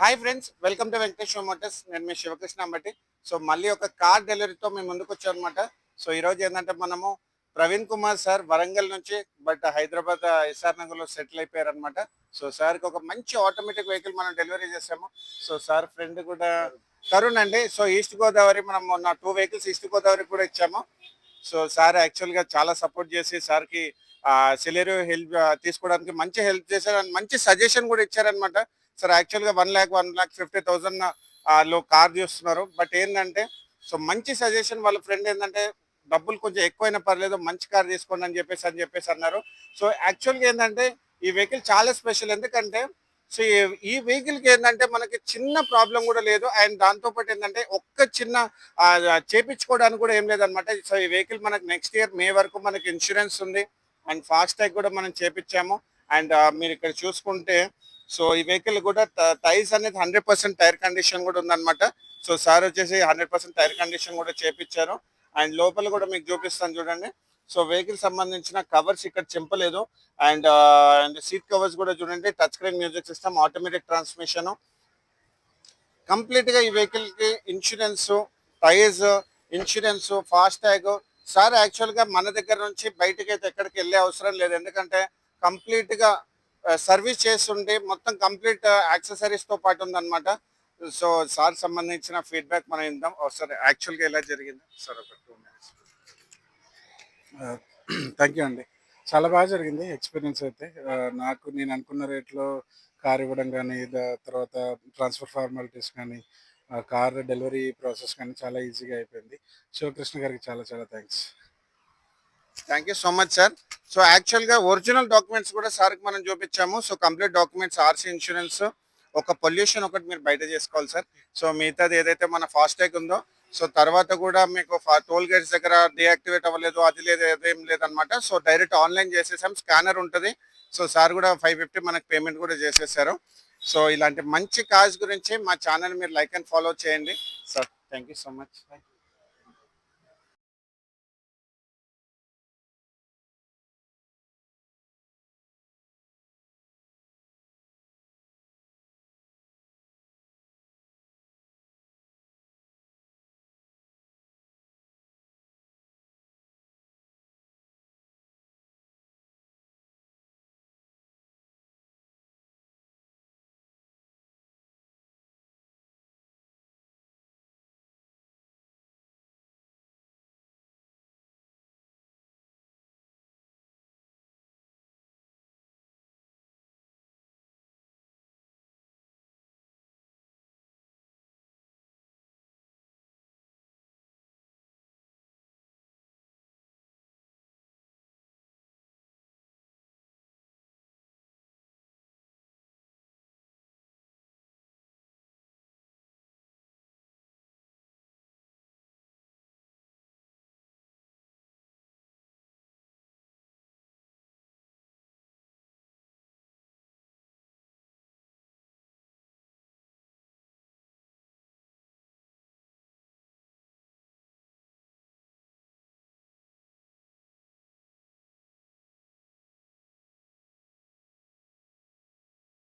Hi friends, welcome to Venkateswara Motors. నేను మీ Sivakrishna Ambati. So మళ్ళీ ఒక కార్ డెలివరీతో మేము ముందుకు వచ్చాం అనమాట. సో ఈరోజు ఏంటంటే మనము ప్రవీణ్ కుమార్ సార్ వరంగల్ నుంచి బట్ హైదరాబాద్ ఎస్ఆర్ నగర్లో సెటిల్ అయిపోయారు అనమాట. సో సార్కి ఒక మంచి ఆటోమేటిక్ వెహికల్ మనం డెలివరీ చేసాము. సో సార్ ఫ్రెండ్ కూడా తరుణ్ అండి. సో ఈస్ట్ గోదావరి మనం మొన్న 2 వెహికల్స్ ఈస్ట్ గోదావరి కూడా ఇచ్చాము. సో సార్ యాక్చువల్గా చాలా సపోర్ట్ చేసి సార్కి సెలెరియో హెల్ప్ తీసుకోవడానికి మంచి హెల్ప్ చేశారు అండ్ మంచి సజెషన్ కూడా ఇచ్చారనమాట. సార్ యాక్చువల్గా 1,50,000 లో కార్ చూస్తున్నారు. బట్ ఏంటంటే సో మంచి సజెషన్ వాళ్ళ ఫ్రెండ్ ఏంటంటే డబ్బులు కొంచెం ఎక్కువైనా పర్లేదు మంచి కార్ తీసుకోండి అని చెప్పేసి అన్నారు. సో యాక్చువల్గా ఏంటంటే ఈ వెహికల్ చాలా స్పెషల్. ఎందుకంటే సో ఈ వెహికల్కి ఏంటంటే మనకి చిన్న ప్రాబ్లం కూడా లేదు. అండ్ దాంతోపాటు ఏంటంటే ఒక్క చిన్న చేపించుకోవడానికి కూడా ఏం లేదనమాట. సో ఈ వెహికల్ మనకి నెక్స్ట్ ఇయర్ మే వరకు మనకి ఇన్సూరెన్స్ ఉంది అండ్ ఫాస్ట్ ట్యాగ్ కూడా మనం చేపించాము. అండ్ మీరు ఇక్కడ చూసుకుంటే సో ఈ వెహికల్ కూడా టైర్స్ అనేది 100% టైర్ కండిషన్ కూడా ఉందన్నమాట. సో సార్ వచ్చేసి 100% టైర్ కండిషన్ కూడా చేపించారు. అండ్ లోపల కూడా మీకు చూపిస్తాను చూడండి. సో వెహికల్ సంబంధించిన కవర్స్ ఇక్కడ చింపలేదు. అండ్ సీట్ కవర్స్ కూడా చూడండి. Touch screen music system, automatic transmission. Complete గా ఈ వెహికల్ కి insurance, tyres, insurance, fast tag. Sir actual గా మన దగ్గర నుంచి బయటకి అయితే ఎక్కడికి వెళ్ళే అవసరం లేదు. ఎందుకంటే కంప్లీట్ గా సర్వీస్ చేస్తుంటే మొత్తం కంప్లీట్ యాక్సెసరీస్ తో పాటు ఉందన్నమాట. సో సార్ సంబంధించిన ఫీడ్బ్యాక్ మనం ఇందాం. సార్ యాక్చువల్గా ఎలా జరిగింది సార్? ఒక 2 minutes. థ్యాంక్ యూ అండి. చాలా బాగా జరిగింది ఎక్స్పీరియన్స్ అయితే. నాకు నేను అనుకున్న రేట్లో కార్ ఇవ్వడం కానీ, తర్వాత ట్రాన్స్ఫర్ ఫార్మాలిటీస్ కానీ, కార్ డెలివరీ ప్రాసెస్ కానీ చాలా ఈజీగా అయిపోయింది. శివకృష్ణ గారికి చాలా చాలా thanks. Thank you so much sir. So యాక్చువల్గా ఒరిజినల్ డాక్యుమెంట్స్ కూడా సార్కి మనం చూపించాము. So complete documents, RC, insurance, ఒక పొల్యూషన్ ఒకటి మీరు బయట చేసుకోవాలి సార్. సో మిగతాది ఏదైతే మన ఫాస్ట్ ట్యాగ్ ఉందో సో తర్వాత కూడా మీకు టోల్ గేట్స్ దగ్గర డియాక్టివేట్ అవ్వలేదు, అది లేదు, అదేం లేదనమాట. సో డైరెక్ట్ ఆన్లైన్ చేసేసాం, స్కానర్ ఉంటుంది. సో సార్ కూడా 550 మనకు పేమెంట్ కూడా చేసేసారు. సో ఇలాంటి మంచి కాజ్ గురించి మా ఛానల్ మీరు లైక్ అండ్ ఫాలో చేయండి sir. Thank you so much.